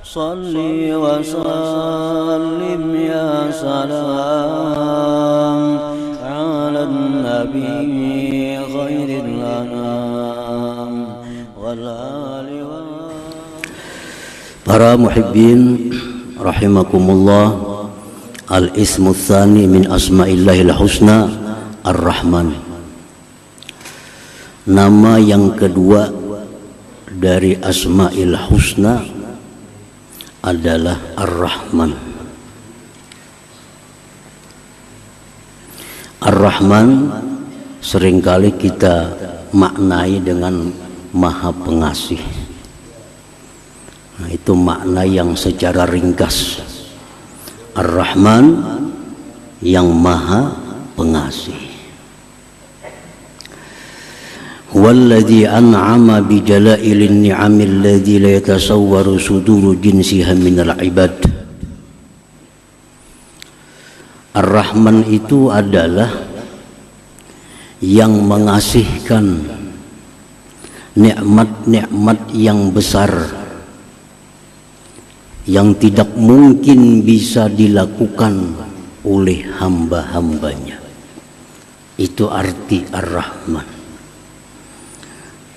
Salli wa sallim ya salam ala nabi khairil anam wal ali wa. Para muhibbin rahimakumullah, al-ismu tsani min asma'illahil husna ar-rahman. Nama yang kedua dari asma'il husna adalah ar-rahman. Ar-rahman seringkali kita maknai dengan maha pengasih. Nah, itu makna yang secara ringkas. Ar-Rahman yang maha pengasih. Walladzi an'ama bi jala'ilin ni'amil ladzi la yatasawwaru suduru jinsiha minal ibad. Ar-Rahman itu adalah yang mengasihkan nikmat-nikmat yang besar yang tidak mungkin bisa dilakukan oleh hamba-hambanya. Itu arti Ar-Rahman,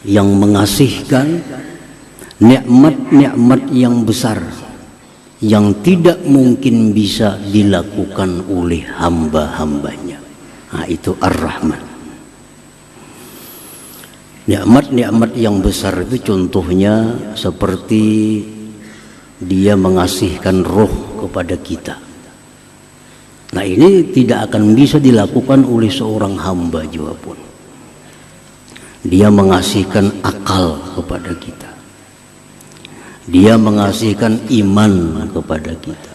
yang mengasihkan nikmat-nikmat yang besar yang tidak mungkin bisa dilakukan oleh hamba-hambanya. Nah, itu Ar-Rahman. Nikmat-nikmat yang besar itu contohnya seperti dia mengasihkan roh kepada kita. Nah, ini tidak akan bisa dilakukan oleh seorang hamba juga pun. Dia mengasihkan akal kepada kita. Dia mengasihkan iman kepada kita.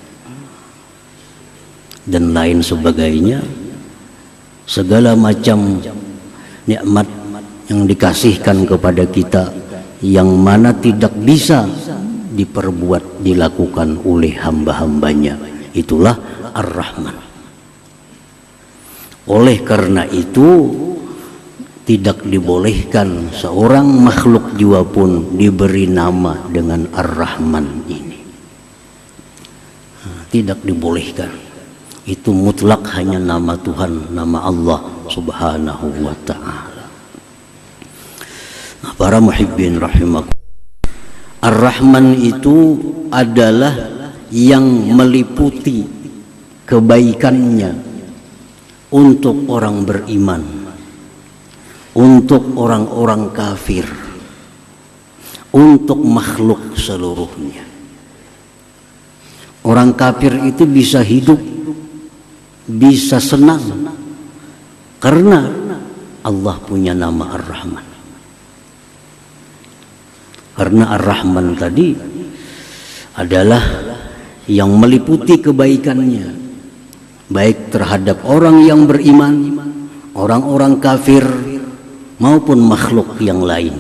Dan lain sebagainya. Segala macam nikmat yang dikasihkan kepada kita yang mana tidak bisa diperbuat, dilakukan oleh hamba-hambanya. Itulah Ar-Rahman. Oleh karena itu tidak dibolehkan seorang makhluk jiwa pun diberi nama dengan Ar-Rahman ini. Tidak dibolehkan. Itu mutlak hanya nama Tuhan, nama Allah Subhanahu wa ta'ala. Nah, para muhibbin rahimakumullah, Ar-Rahman itu adalah yang meliputi kebaikannya untuk orang beriman, untuk orang-orang kafir, untuk makhluk seluruhnya. Orang kafir itu bisa hidup, bisa senang karena Allah punya nama Ar-Rahman. Karena Ar-Rahman tadi adalah yang meliputi kebaikannya, baik terhadap orang yang beriman, orang-orang kafir, maupun makhluk yang lain.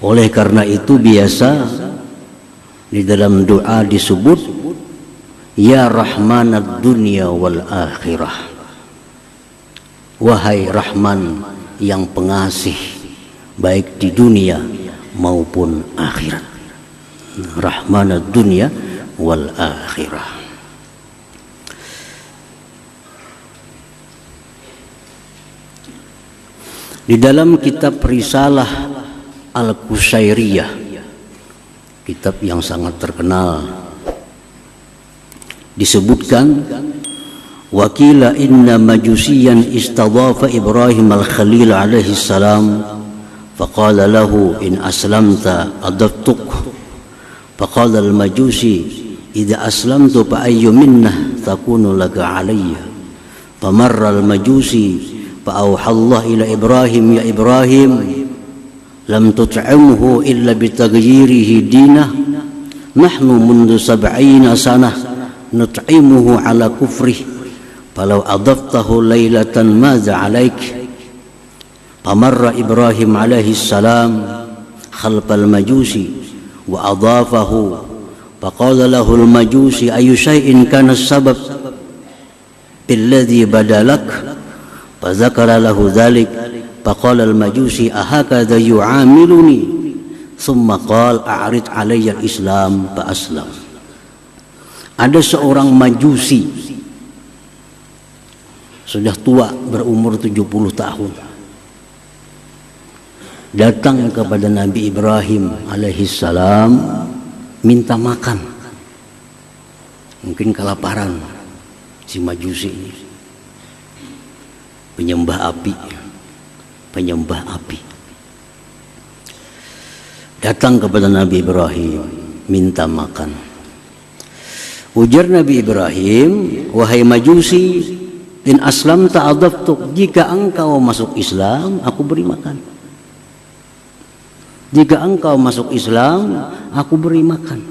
Oleh karena itu biasa di dalam doa disebut Ya Rahmanad Dunya wal Akhirah. Wahai Rahman yang pengasih baik di dunia maupun akhirat. Rahmanad Dunya wal Akhirah. Di dalam kitab Risalah Al-Qusairiyah, kitab yang sangat terkenal, disebutkan wakila inna majusiyan istadhafa Ibrahim al-Khalil alaihi salam faqala lahu in aslamta adaftuk faqala al-majusi idza aslamtu fa ayyu minna takunu laka alayya famarra al-majusi فأوحى الله إلى إبراهيم يا إبراهيم لم تطعمه إلا بتغييره دينه نحن منذ 70 سنة نطعمه على كفره فلو أضفته ليلة ماذا عليك فمر إبراهيم عليه السلام خلف المجوسي وأضافه فقال له المجوسي أي شيء كان السبب بالذي بدا لك فذكر له ذلك فقال المجوسي أهكذا يعاملني thumma qala a'rid 'alayya al-islam fa aslam. Ada seorang majusi sudah tua, berumur 70 tahun, datang kepada Nabi Ibrahim alaihissalam minta makan. Mungkin kelaparan si majusi ini, penyembah api, datang kepada Nabi Ibrahim minta makan. Ujar Nabi Ibrahim, wahai majusi, in aslam ta'adaftuk, jika engkau masuk Islam aku beri makan. Jika engkau masuk Islam aku beri makan.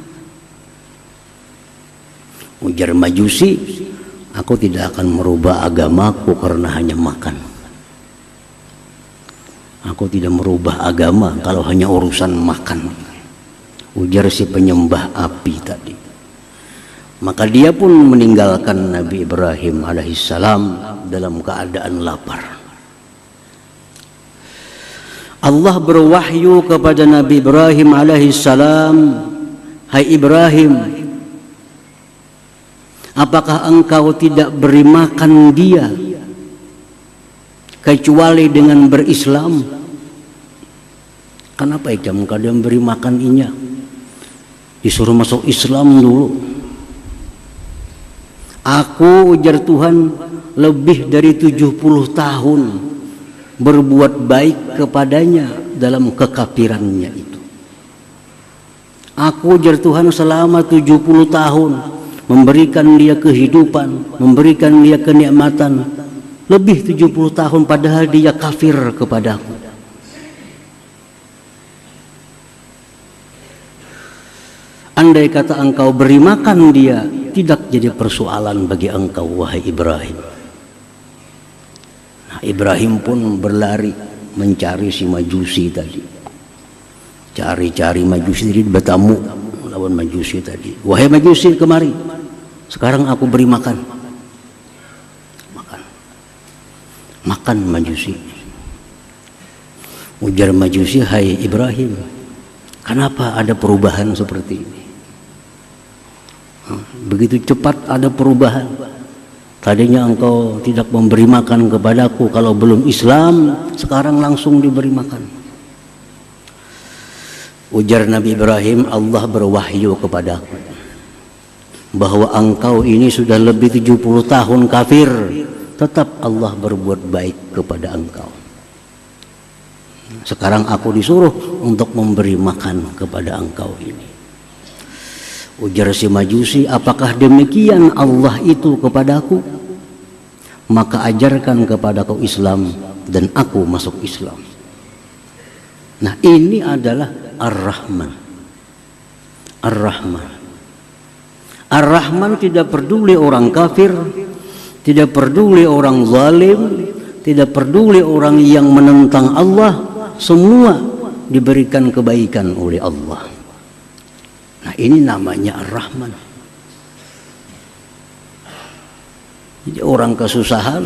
Ujar majusi, aku tidak akan merubah agamaku karena hanya makan. Aku tidak merubah agama kalau hanya urusan makan. Ujar si penyembah api tadi. Maka dia pun meninggalkan Nabi Ibrahim alaihissalam dalam keadaan lapar. Allah berwahyu kepada Nabi Ibrahim alaihissalam, hai Ibrahim, apakah engkau tidak beri makan dia kecuali dengan berislam? Kenapa kamu kadang beri makan inya? Disuruh masuk Islam dulu. Aku, ujar Tuhan, lebih dari 70 tahun berbuat baik kepadanya dalam kekafirannya itu. Aku, ujar Tuhan, selama 70 tahun memberikan dia kehidupan, memberikan dia kenikmatan, lebih 70 tahun padahal dia kafir kepadaku. Andai kata engkau beri makan dia, tidak jadi persoalan bagi engkau, wahai Ibrahim. Nah, Ibrahim pun berlari mencari si majusi tadi. Cari-cari majusi tadi, bertamu lawan majusi tadi. Wahai majusi, kemari. Sekarang aku beri makan. Makan majusi. Ujar majusi, hai Ibrahim, kenapa ada perubahan seperti ini? Begitu cepat ada perubahan. Tadinya engkau tidak memberi makan kepadaku kalau belum Islam, sekarang langsung diberi makan. Ujar Nabi Ibrahim, Allah berwahyu kepadaku bahwa engkau ini sudah lebih 70 tahun kafir, tetap Allah berbuat baik kepada engkau. Sekarang aku disuruh untuk memberi makan kepada engkau ini. Ujar si majusi, apakah demikian Allah itu kepadaku? Maka ajarkan kepadaku Islam dan aku masuk Islam. Nah, ini adalah Ar-Rahman. Ar-Rahman. Ar-Rahman tidak peduli orang kafir, tidak peduli orang zalim, tidak peduli orang yang menentang Allah, semua diberikan kebaikan oleh Allah. Nah, ini namanya Ar-Rahman. Jadi orang kesusahan,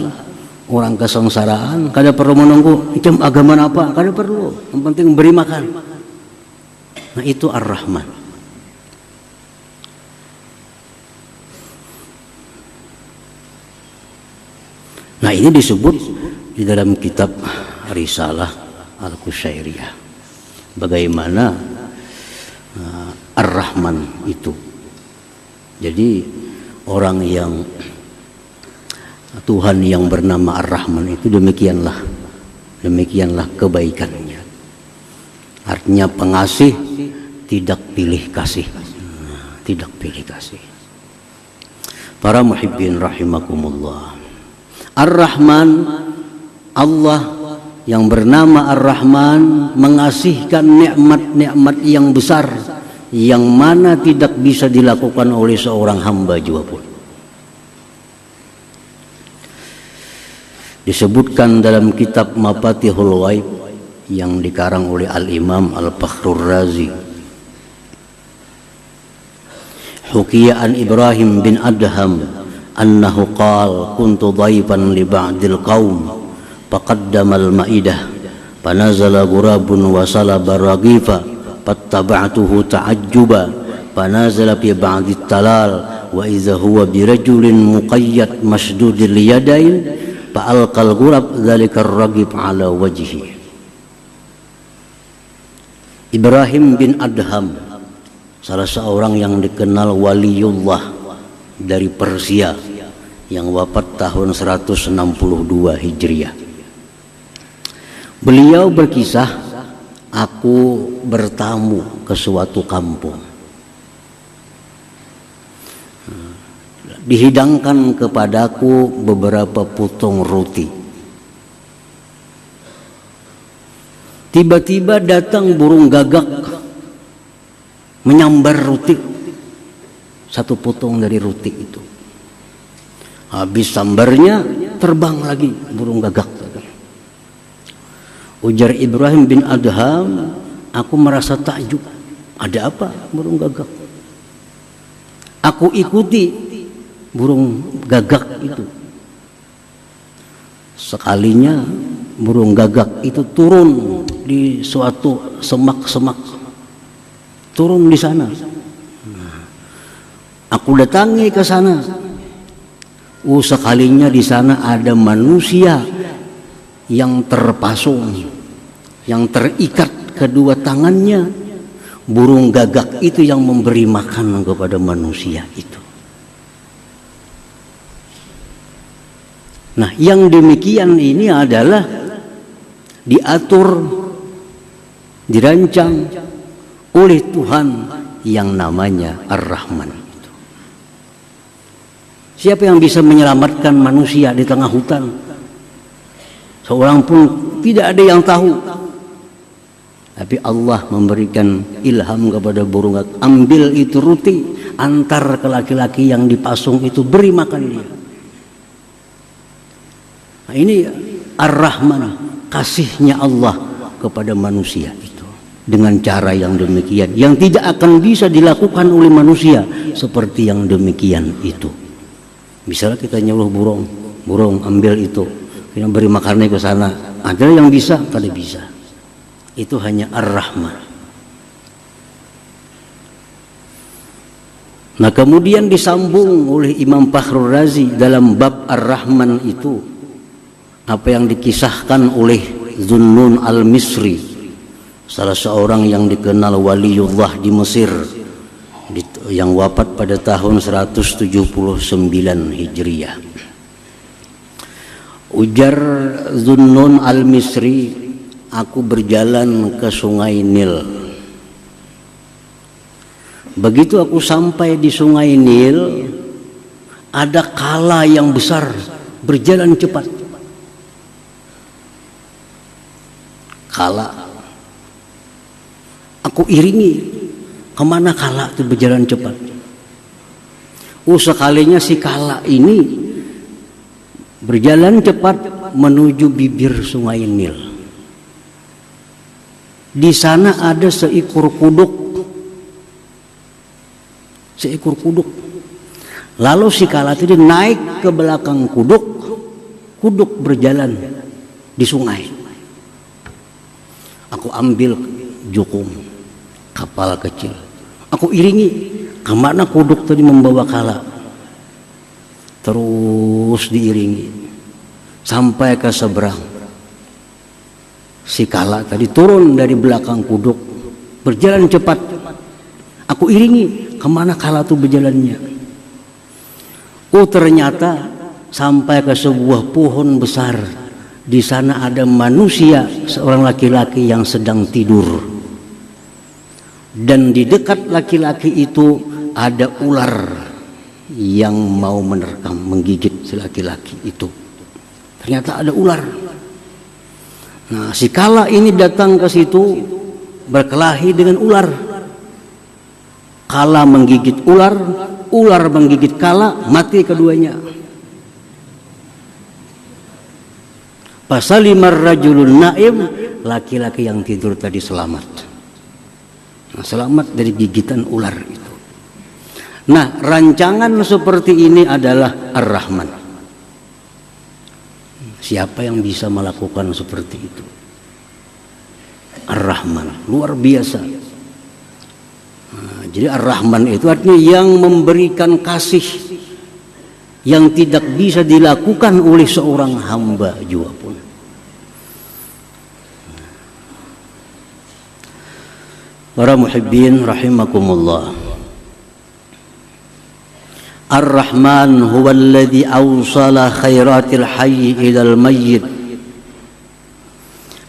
orang kesengsaraan, kada perlu menunggu macam agama apa, kada perlu. Yang penting beri makan. Nah, itu Ar-Rahman. Nah, ini disebut di dalam kitab Risalah Al-Qushairiyah. Bagaimana Ar-Rahman itu. Jadi orang yang Tuhan yang bernama Ar-Rahman itu demikianlah kebaikannya. Artinya pengasih, tidak pilih kasih. Tidak pilih kasih. Para muhibbin rahimakumullah. Ar-Rahman, Allah yang bernama Ar-Rahman mengasihkan nikmat-nikmat yang besar yang mana tidak bisa dilakukan oleh seorang hamba juga pun. Disebutkan dalam kitab Mafatihul Ghaib yang dikarang oleh Al-Imam Al-Fakhrur Razi. Hukiya an Ibrahim bin Adham annahu qala kuntu dhaifan li ba'dil qaum faqaddama al-ma'idah fanazala ghurabun wa salaba raghifa fattaba'tuhu ta'ajjuba fanazala fi ba'di talal wa idza huwa birajulin muqayyad masdudil yadain fa'alqal ghurab dzalika ar-ragib ala wajhi. Ibrahim bin Adham, salah seorang yang dikenal waliullah dari Persia yang wafat tahun 162 Hijriah. Beliau berkisah, aku bertamu ke suatu kampung. Dihidangkan kepadaku beberapa potong roti. Tiba-tiba datang burung gagak menyambar roti, satu potong dari roti itu. Habis sambarnya terbang lagi burung gagak. Ujar Ibrahim bin Adham, aku merasa takjub. Ada apa burung gagak? Aku ikuti burung gagak itu. Sekalinya burung gagak itu turun di suatu semak-semak, turun di sana. Aku datangi ke sana. Sekalinya di sana ada manusia yang terpasung, yang terikat kedua tangannya. Burung gagak itu yang memberi makan kepada manusia itu. Nah, yang demikian ini adalah diatur, dirancang oleh Tuhan yang namanya Ar-Rahman. Siapa yang bisa menyelamatkan manusia di tengah hutan? Seorang pun tidak ada yang tahu. Tapi Allah memberikan ilham kepada burung gagak, ambil itu roti, antar ke laki-laki yang dipasung itu, beri makan dia. Nah, ini Ar-Rahman, kasihnya Allah kepada manusia itu dengan cara yang demikian, yang tidak akan bisa dilakukan oleh manusia seperti yang demikian itu. Misalnya kita nyuruh burung ambil itu, kita beri makannya ke sana, ada yang bisa, tidak bisa. Itu hanya Ar-Rahman. Nah, kemudian disambung oleh Imam Fakhrul Razi dalam bab Ar-Rahman itu apa yang dikisahkan oleh Zunnun al-Misri, salah seorang yang dikenal waliullah di Mesir, yang wafat pada tahun 179 Hijriah. Ujar Zunnun al-Misri, aku berjalan ke sungai Nil. Begitu aku sampai di sungai Nil, ada kala yang besar berjalan cepat. Kala, aku iringi, kemana kala itu berjalan cepat. Sekalinya si kala ini berjalan cepat menuju bibir sungai Nil. Di sana ada seekor kuduk. Lalu si kala itu naik ke belakang kuduk. Kuduk berjalan di sungai. Aku ambil jukung kapal kecil. Aku iringi kemana kuduk tadi membawa kala. Terus diiringi sampai ke seberang. Si kala tadi turun dari belakang kuduk, berjalan cepat. Aku iringi kemana kala itu berjalannya. Ternyata sampai ke sebuah pohon besar. Di sana ada manusia, seorang laki-laki yang sedang tidur. Dan di dekat laki-laki itu ada ular yang mau menerkam, menggigit si laki-laki itu. Ternyata ada ular. Nah, si kala ini datang ke situ berkelahi dengan ular. Kala menggigit ular, ular menggigit kala, mati keduanya. Fasalimar rajulun naim, laki-laki yang tidur tadi selamat. Nah, selamat dari gigitan ular itu. Nah, rancangan seperti ini adalah Ar-Rahman. Siapa yang bisa melakukan seperti itu? Ar-Rahman, luar biasa. Jadi Ar-Rahman itu artinya yang memberikan kasih yang tidak bisa dilakukan oleh seorang hamba juga pun. Para muhibbin rahimakumullah. Ar-Rahman huwa alladhi awsala khairatil hayy ilal mayyit.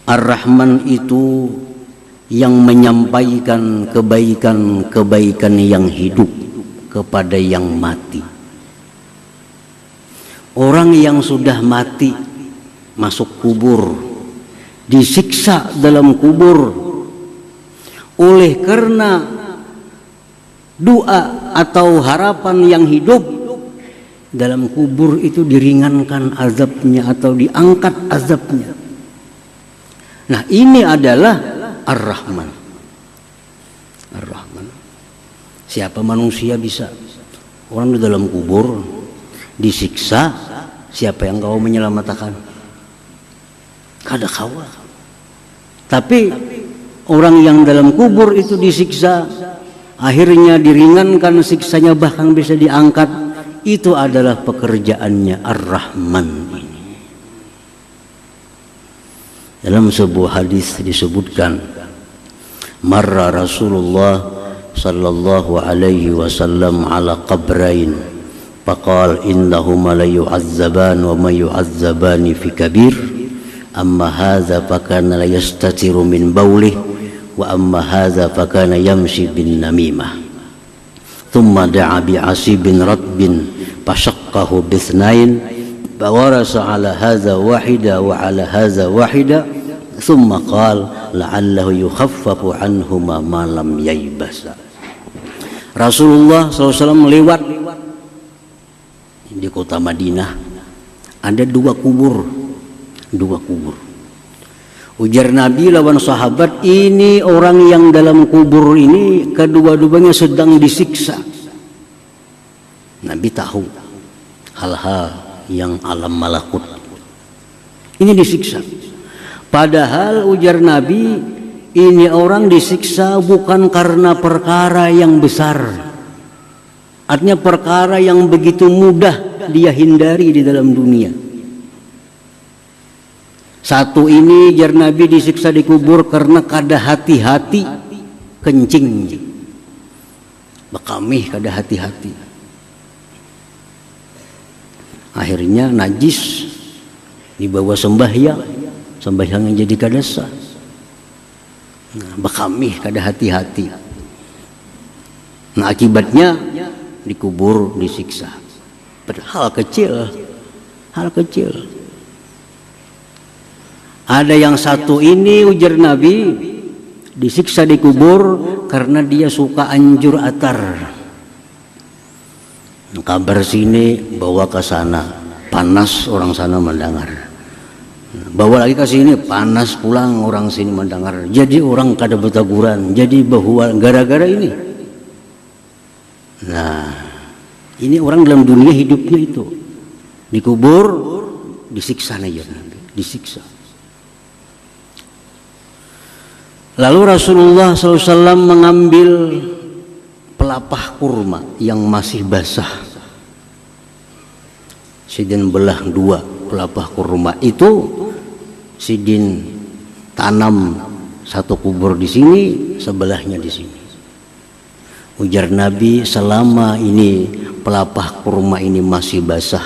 Ar-Rahman itu yang menyampaikan kebaikan-kebaikan yang hidup kepada yang mati. Orang yang sudah mati masuk kubur, disiksa dalam kubur oleh karena doa atau harapan yang hidup dalam kubur itu diringankan azabnya atau diangkat azabnya. Nah, ini adalah Ar-Rahman. Ar-Rahman. Siapa manusia bisa? Orang di dalam kubur disiksa, siapa yang kau menyelamatkan? Kada kawa. Tapi orang yang dalam kubur itu disiksa, akhirnya diringankan siksanya, bahkan bisa diangkat. Itu adalah pekerjaannya Ar-Rahman ini. Dalam sebuah hadis disebutkan, marra Rasulullah sallallahu alaihi wasallam ala qabrain faqal innahuma la yu'azzaban wa ma yu'azzabani fi kabir amma hadza fakana la yastatiru min bawlih wa amma hadza fakana yamshi bin namimah thumma da'a bi asibin ratbin fashaqqahu bithnain fawarasa ala hadza wahida wa ala hadza wahida thumma qala la'allahu yukhaffafu anhuma ma lam yaybasa. Rasulullah SAW lewat di kota Madinah, ada dua kubur. Ujar Nabi lawan sahabat, ini orang yang dalam kubur ini kedua-duanya sedang disiksa. Nabi tahu hal-hal yang alam malakut ini disiksa. Padahal ujar Nabi, ini orang disiksa bukan karena perkara yang besar. Artinya perkara yang begitu mudah dia hindari di dalam dunia. Satu ini ujar Nabi disiksa di kubur karena kada hati-hati kencing. Bekamih kada hati-hati. Akhirnya najis dibawa sembahyang yang jadi kada sah. Nah, bekamih kada hati-hati. Nah, akibatnya dikubur, disiksa. Padahal hal kecil. Ada yang satu ini ujar Nabi disiksa di kubur karena dia suka anjur atar. Kabar sini bawa ke sana, panas orang sana mendengar. Bawa lagi ke sini, panas pulang orang sini mendengar. Jadi orang kada bertaguran, jadi bahwa gara-gara ini. Nah, ini orang dalam dunia hidupnya itu dikubur, disiksa aja nanti, disiksa. Lalu Rasulullah SAW mengambil pelapah kurma yang masih basah. Sidin belah dua pelapah kurma itu, sidin tanam satu kubur di sini, sebelahnya di sini. Ujar Nabi, selama ini pelapah kurma ini masih basah,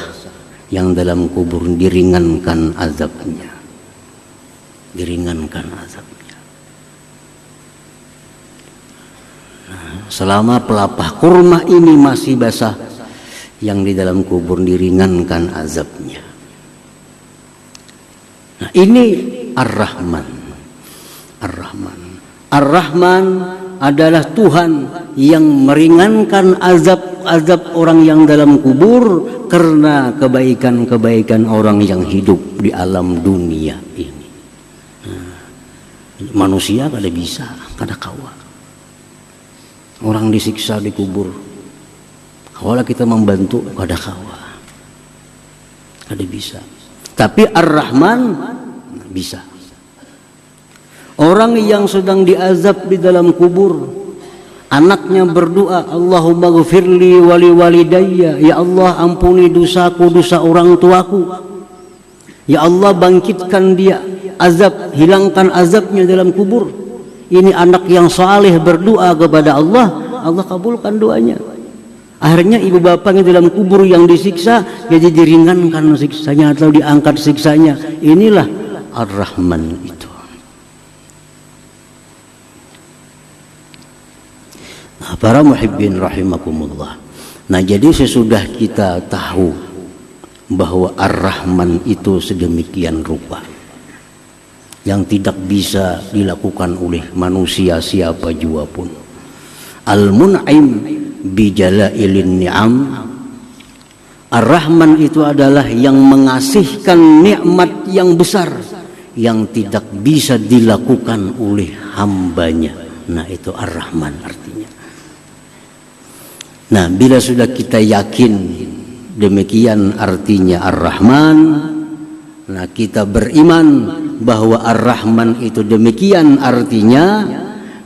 yang dalam kubur diringankan azabnya. Diringankan azabnya. Selama pelapah kurma ini masih basah, yang di dalam kubur diringankan azabnya. Nah, ini Ar-Rahman. Ar-Rahman. Ar-Rahman adalah Tuhan yang meringankan azab orang yang dalam kubur karena kebaikan-kebaikan orang yang hidup di alam dunia ini. Nah, manusia kada bisa, kada kawa. Orang disiksa di kubur, kalau kita membantu kada kawa, kada bisa. Tapi Ar-Rahman bisa. Orang yang sedang diazab di dalam kubur, Anaknya berdoa, Allahumma ghfirli wali walidayya, ya Allah ampuni dosaku, dosa orang tuaku. Ya Allah bangkitkan dia, azab, hilangkan azabnya dalam kubur. Ini anak yang saleh berdoa kepada Allah, Allah kabulkan doanya. Akhirnya ibu bapaknya dalam kubur yang disiksa, jadi diringankan siksanya atau diangkat siksanya. Inilah Ar-Rahman itu. Nah, para muhibbin rahimakumullah. Nah, jadi sesudah kita tahu bahwa Ar-Rahman itu sedemikian rupa yang tidak bisa dilakukan oleh manusia siapa jua pun. Al-Mun'im bijalailin ni'am. Ar-Rahman itu adalah yang mengasihkan nikmat yang besar yang tidak bisa dilakukan oleh hambanya. Nah, itu Ar-Rahman artinya. Nah, bila sudah kita yakin demikian artinya Ar-Rahman, nah kita beriman bahwa Ar-Rahman itu demikian artinya,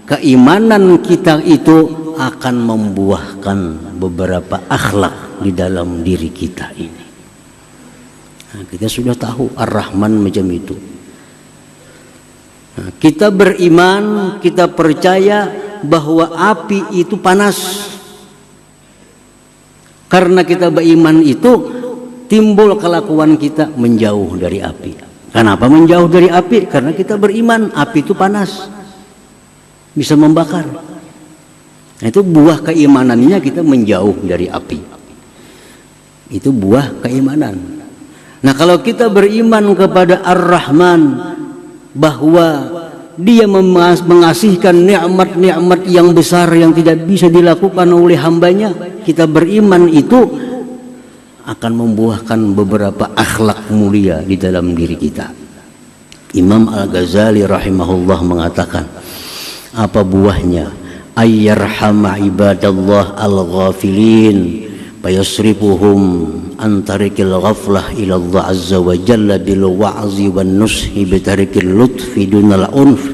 keimanan kita itu akan membuahkan beberapa akhlak di dalam diri kita ini. Nah, kita sudah tahu Ar-Rahman macam itu. Nah, kita beriman, kita percaya bahwa api itu panas. Karena kita beriman itu timbul kelakuan kita menjauh dari api. Kenapa menjauh dari api? Karena kita beriman api itu panas, bisa membakar. Nah, itu buah keimanannya kita menjauh dari api. Itu buah keimanan. Nah, kalau kita beriman kepada Ar-Rahman bahwa dia mengasihkan nikmat-nikmat yang besar yang tidak bisa dilakukan oleh hambanya, kita beriman itu akan membuahkan beberapa akhlak mulia di dalam diri kita. Imam Al-Ghazali rahimahullah mengatakan, apa buahnya? Ayyarhama ibadallah al-ghafilin fayasrifuhum an tariqil ghaflah ila Allah azza wa jalla bil wa'zi wan nushi bi tariqil lutfi dunal unf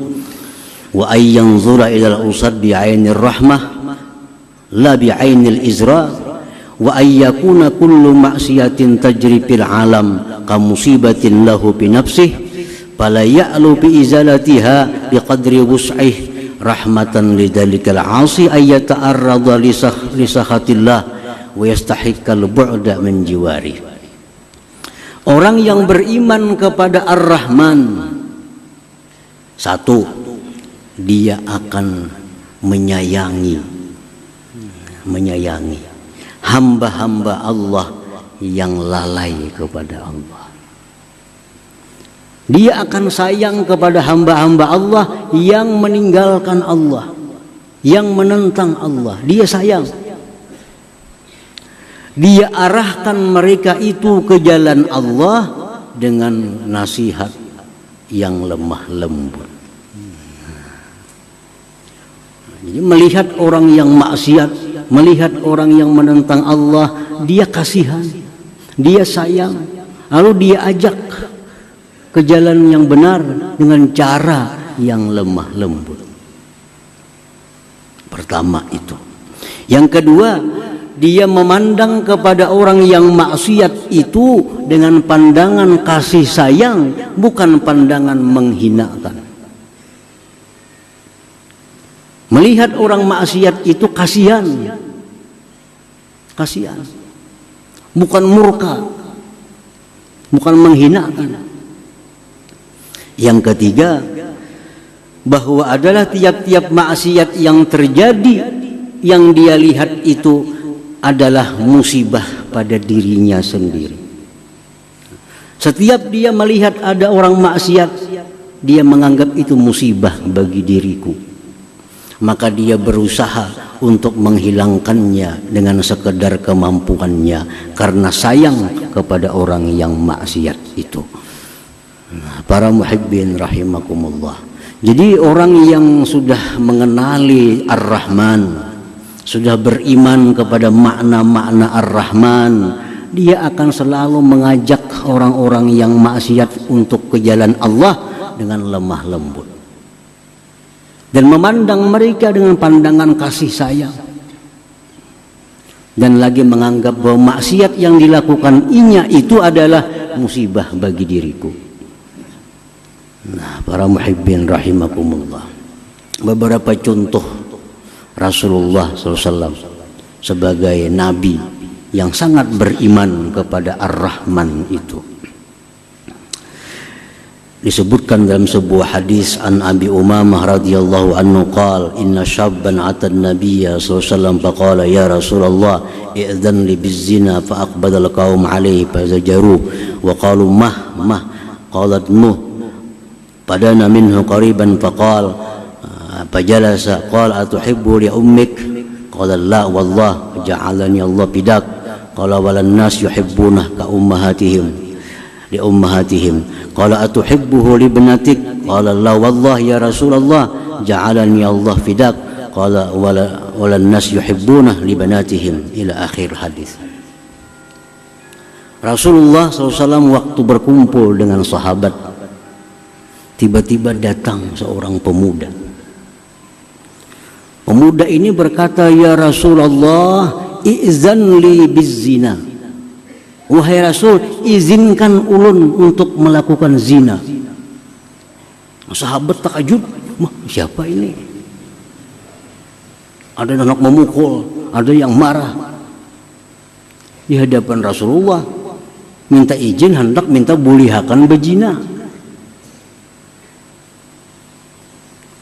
wa ay yanzura ila al-usad bi 'ainir rahmah la bi 'ainil izra wa ay yakuna kullu ma'siyatin tajri fil alam ka musibatin lahu bi nafsihi fala ya'lu bi izalatiha bi qadri wus'ihi rahmatan lidzalikal 'asi ay yata'arrada li sakhatillah wa yastahiqqal bu'da min jiwari. Orang yang beriman kepada Ar-Rahman, satu, dia akan menyayangi hamba-hamba Allah yang lalai kepada Allah. Dia akan sayang kepada hamba-hamba Allah yang meninggalkan Allah, yang menentang Allah. Dia sayang. Dia arahkan mereka itu ke jalan Allah dengan nasihat yang lemah lembut. Jadi melihat orang yang maksiat, melihat orang yang menentang Allah, dia kasihan, dia sayang, lalu dia ajak ke jalan yang benar dengan cara yang lemah lembut. Pertama itu. Yang kedua, dia memandang kepada orang yang maksiat itu dengan pandangan kasih sayang, bukan pandangan menghinakan. Melihat orang maksiat itu kasihan, bukan murka, bukan menghinakan. Yang ketiga, bahwa adalah tiap-tiap maksiat yang terjadi yang dia lihat itu adalah musibah pada dirinya sendiri. Setiap dia melihat ada orang maksiat, dia menganggap itu musibah bagi diriku. Maka dia berusaha untuk menghilangkannya dengan sekedar kemampuannya karena sayang kepada orang yang maksiat itu. Nah, para muhibbin rahimakumullah. Jadi orang yang sudah mengenali Ar-Rahman, sudah beriman kepada makna-makna Ar-Rahman, dia akan selalu mengajak orang-orang yang maksiat untuk ke jalan Allah dengan lemah lembut. dan memandang mereka dengan pandangan kasih sayang, dan lagi menganggap bahwa maksiat yang dilakukan inya itu adalah musibah bagi diriku. Nah, para muhibbin rahimakumullah, beberapa contoh Rasulullah SAW sebagai nabi yang sangat beriman kepada Ar-Rahman itu. Disebutkan dalam sebuah hadis an Abi Umamah radhiyallahu anhu qala inna syabban ata an-nabiyya sallallahu alaihi wasallam faqala ya Rasulullah i'dhan li bizina fa aqbala al-qaum alayhi fazajaru wa qalu mah qalat nuh padana minhu qariban faqala fajalasa qala atuhibbu li ummik qala la wallah ja'alani Allah bidak qala walan nas yuhibbuna ka ummahatihim li ummahatihim qala atuhibbuhu li ibnatik qala la wallahi ya Rasulullah ja'alani Allah fidak qala wala nas yuhibbuna li banatihim ila akhir hadis. Rasulullah SAW waktu berkumpul dengan sahabat, tiba-tiba datang seorang pemuda. Pemuda ini berkata, ya Rasulullah i'zan li bizzina, wahai Rasul, izinkan ulun untuk melakukan zina. Sahabat takjub, siapa ini? Ada anak memukul, ada yang marah. Di hadapan Rasulullah minta izin, hendak minta bulihakan bezina.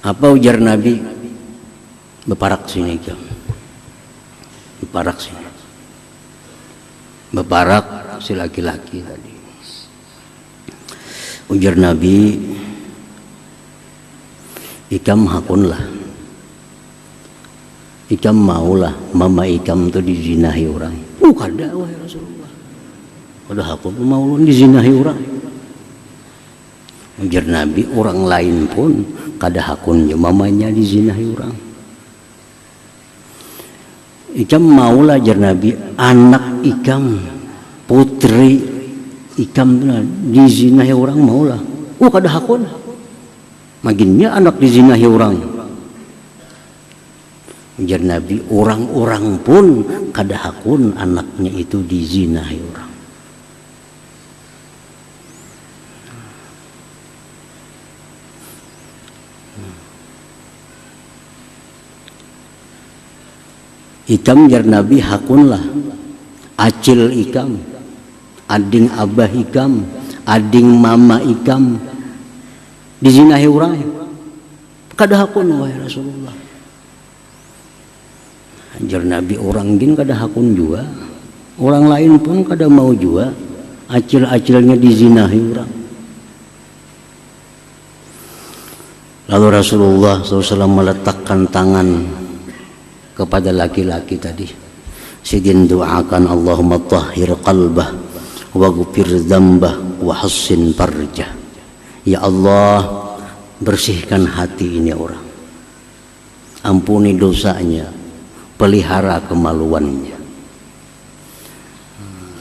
Apa ujar Nabi? Beparak sini jam. Beparak sini. Beparak si laki-laki tadi. Ujar Nabi, ikam hakunlah, ikam maulah mama ikam tu dizinahi orang. Kada wahai Rasulullah, kada hakun mau dizinahi orang. Ujar Nabi, orang lain pun kada hakun mamanya dizinahi orang. Ikam maulah, jar Nabi, anak ikam, putri ikam dizinahi orang, maulah. Kada hakun. Maginnya anak dizinahi orang. Ujar Nabi, orang-orang pun kada hakun anaknya itu dizinahi orang. Ikam jar Nabi hakunlah, acil ikam, ading abah ikam, ading mama ikam dizinahi orang. Kada hakun wahai Rasulullah. Jar Nabi, orang gin kada hakun juga, orang lain pun kada mau juga acil-acilnya dizinahi orang. Lalu Rasulullah SAW meletakkan tangan kepada laki-laki tadi. Sidin doakan, Allahumma tahhir qalbah wa ghfir dzambah wa hassin farjah. Ya Allah, bersihkan hati ini orang, ampuni dosanya, pelihara kemaluannya.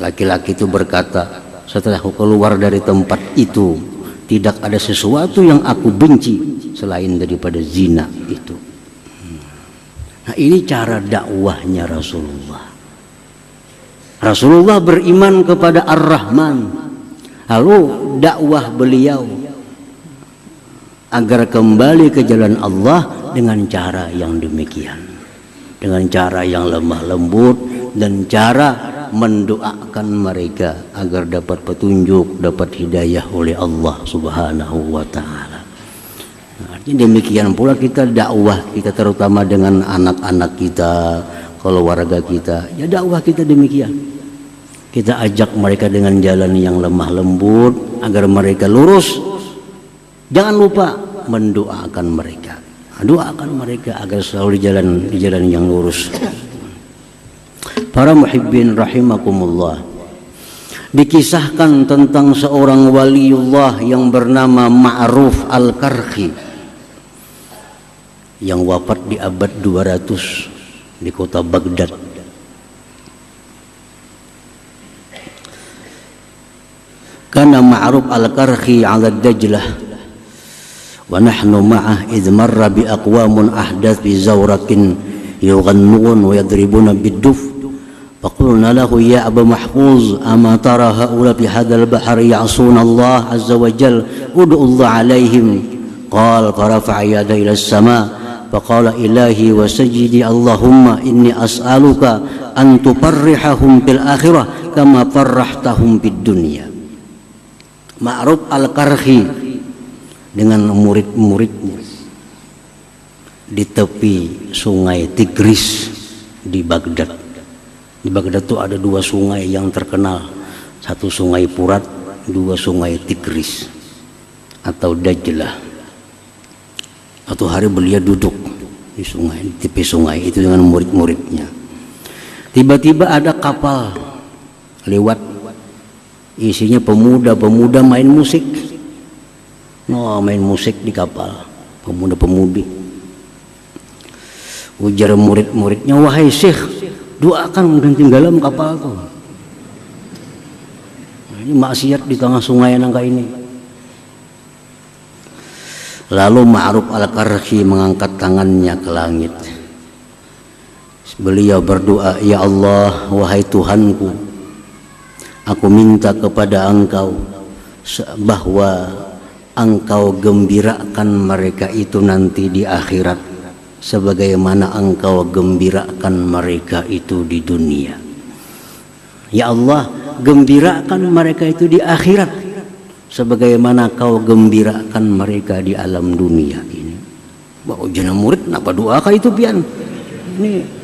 Laki-laki itu berkata, setelah aku keluar dari tempat itu, tidak ada sesuatu yang aku benci selain daripada zina itu. Nah, ini cara dakwahnya Rasulullah. Rasulullah beriman kepada Ar-Rahman. Lalu dakwah beliau agar kembali ke jalan Allah dengan cara yang demikian. Dengan cara yang lemah lembut dan cara mendoakan mereka agar dapat petunjuk, dapat hidayah oleh Allah Subhanahu wa ta'ala. Demikian pula kita dakwah kita, terutama dengan anak-anak kita, keluarga kita, ya dakwah kita demikian. Kita ajak mereka dengan jalan yang lemah lembut agar mereka lurus. Jangan lupa mendoakan mereka, doakan mereka agar selalu di jalan yang lurus. Para muhibbin rahimakumullah, dikisahkan tentang seorang waliullah yang bernama Ma'ruf Al-Karhi yang wafat di abad 200 di kota Baghdad. Kana Ma'ruf Al-Karhi 'ala Dajlah wa nahnu ma'ah idh marra bi aqwamun ahdath bi zawratin yughannun wa yadribuna bid-duf faqulna lahu ya Aba Mahfuz ama tara haula fi hadzal bahri ya'suna Allah azza wa jalla ud'u Allah alaihim qala farafa'a yada ila as-sama' faqala ilahi wa sayyidi Allahumma inni as'aluka an tuparrihahum fil akhirah kama farrahtahum fid dunya. Ma'ruf al-Karhi dengan murid-muridnya di tepi sungai Tigris di Baghdad. Di Baghdad itu ada dua sungai yang terkenal, satu sungai Furat, dua sungai Tigris atau Dajlah. Satu hari beliau duduk di sungai, di tepi sungai itu dengan murid-muridnya. Tiba-tiba ada kapal lewat, isinya pemuda-pemuda main musik. Main musik di kapal, pemuda-pemudi. Ujar murid-muridnya, wahai Syekh, doakan dan tenggelam kapal itu. Ini maksiat di tengah sungai nangka ini. Lalu Ma'ruf al-Karhi mengangkat tangannya ke langit. Beliau berdoa, ya Allah, wahai Tuhanku, aku minta kepada Engkau bahwa Engkau gembirakan mereka itu nanti di akhirat sebagaimana Engkau gembirakan mereka itu di dunia. Ya Allah, gembirakan mereka itu di akhirat sebagaimana Kau gembirakan mereka di alam dunia ini. Bahwa jana murid kenapa doakah itu pian? Ini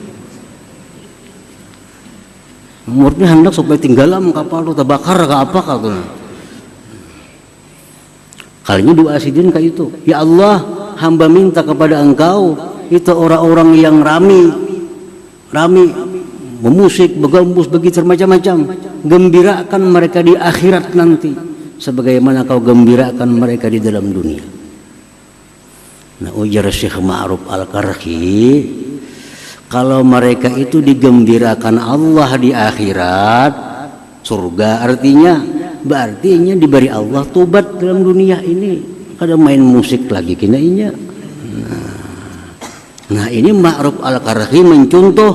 muridnya hendak supaya tinggalam kapal itu terbakar ke apa kau. Kalinya doa sidin kayak itu. Ya Allah, hamba minta kepada Engkau itu orang-orang yang rami memusik, begambus, begitu macam-macam, gembirakan mereka di akhirat nanti sebagaimana Kau gembirakan mereka di dalam dunia. Nah, ujar Syekh Ma'ruf al-Karhi, kalau mereka itu digembirakan Allah di akhirat surga, artinya diberi Allah tobat dalam dunia ini. Kada main musik lagi kinainya. Nah ini Ma'ruf al-Karhi mencontoh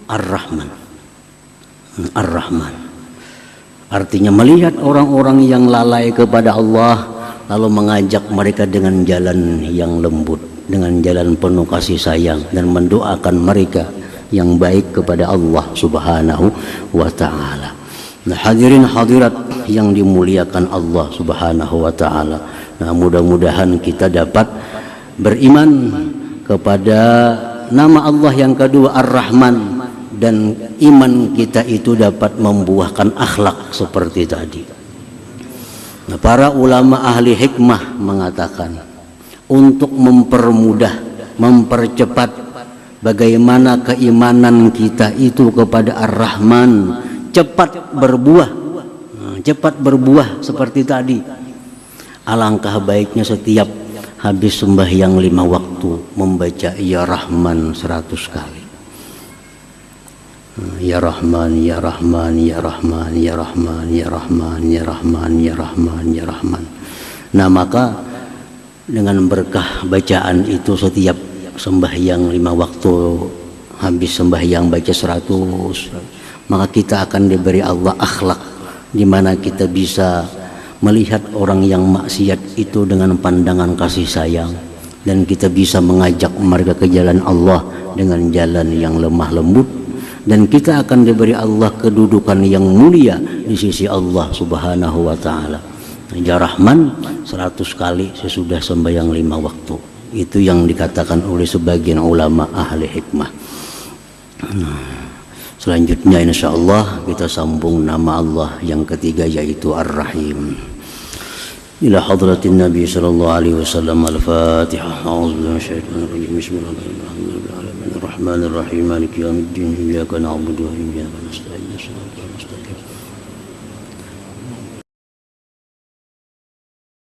Ar-Rahman. Ar-Rahman artinya melihat orang-orang yang lalai kepada Allah lalu mengajak mereka dengan jalan yang lembut, dengan jalan penuh kasih sayang, dan mendoakan mereka yang baik kepada Allah Subhanahu wa ta'ala. Nah, hadirin hadirat yang dimuliakan Allah Subhanahu wa ta'ala. Nah, mudah-mudahan kita dapat beriman kepada nama Allah yang kedua Ar-Rahman, dan iman kita itu dapat membuahkan akhlak seperti tadi. Nah, para ulama ahli hikmah mengatakan untuk mempermudah, mempercepat bagaimana keimanan kita itu kepada Ar-Rahman cepat berbuah seperti tadi. Alangkah baiknya setiap habis sembahyang 5 waktu membaca Ya Rahman 100 kali. Ya Rahman, Ya Rahman, Ya Rahman, Ya Rahman, Ya Rahman, Ya Rahman, Ya Rahman, Ya Rahman. Nah, maka dengan berkah bacaan itu setiap sembahyang 5 waktu habis sembahyang baca 100, maka kita akan diberi Allah akhlak di mana kita bisa melihat orang yang maksiat itu dengan pandangan kasih sayang, dan kita bisa mengajak mereka ke jalan Allah dengan jalan yang lemah lembut, dan kita akan diberi Allah kedudukan yang mulia di sisi Allah Subhanahu wa ta'ala. Ya Rahman 100 kali sesudah sembahyang 5 waktu. Itu yang dikatakan oleh sebagian ulama ahli hikmah. Selanjutnya insyaallah kita sambung nama Allah yang ketiga, yaitu Ar-Rahim. Ila hadratin Nabi sallallahu alaihi wasallam. Al-Fatihah. A'udzu minasyaitonir rajim. Bismillahirrahmanirrahim. Ar-Rahmanir Rahim. Maliki yaumiddin. Iyyaka na'budu wa iyyaka nasta'in.